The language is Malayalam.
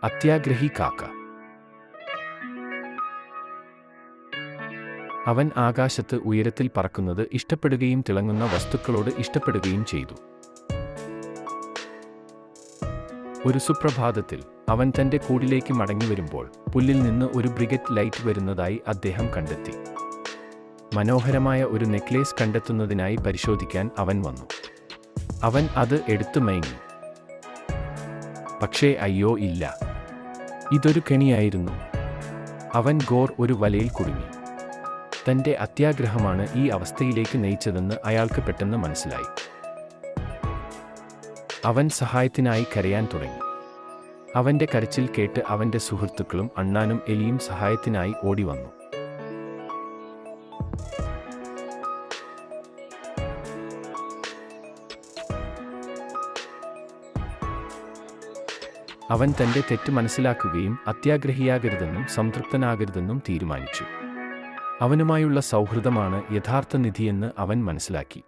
അത്യാഗ്രഹി കാക്ക. അവൻ ആകാശത്ത് ഉയരത്തിൽ പറക്കുന്നത് ഇഷ്ടപ്പെടുകയും തിളങ്ങുന്ന വസ്തുക്കളോട് ഇഷ്ടപ്പെടുകയും ചെയ്തു. ഒരു സുപ്രഭാതത്തിൽ അവൻ തന്റെ കൂടിലേക്ക് മടങ്ങിവരുമ്പോൾ പുല്ലിൽ നിന്ന് ഒരു ബ്രിഗറ്റ് ലൈറ്റ് വരുന്നതായി അദ്ദേഹം കണ്ടെത്തി. മനോഹരമായ ഒരു നെക്ലേസ് കണ്ടെത്തുന്നതിനായി പരിശോധിക്കാൻ അവൻ വന്നു. അവൻ അത് എടുത്തു മയങ്ങി. പക്ഷേ അയ്യോ ഇല്ല, ഇതൊരു കെണിയായിരുന്നു. അവൻ ഒരു വലയിൽ കുടുങ്ങി. തന്റെ അത്യാഗ്രഹമാണ് ഈ അവസ്ഥയിലേക്ക് നയിച്ചതെന്ന് അയാൾക്ക് പെട്ടെന്ന് മനസ്സിലായി. അവൻ സഹായത്തിനായി കരയാൻ തുടങ്ങി. അവന്റെ കരച്ചിൽ കേട്ട് അവന്റെ സുഹൃത്തുക്കളും അണ്ണാനും എലിയും സഹായത്തിനായി ഓടിവന്നു. അവൻ തന്റെ തെറ്റ് മനസ്സിലാക്കുകയും അത്യാഗ്രഹിയാകരുതെന്നും സംതൃപ്തനാകരുതെന്നും തീരുമാനിച്ചു. അവനുമായുള്ള സൗഹൃദമാണ് യഥാർത്ഥ നിധിയെന്ന് അവൻ മനസ്സിലാക്കി.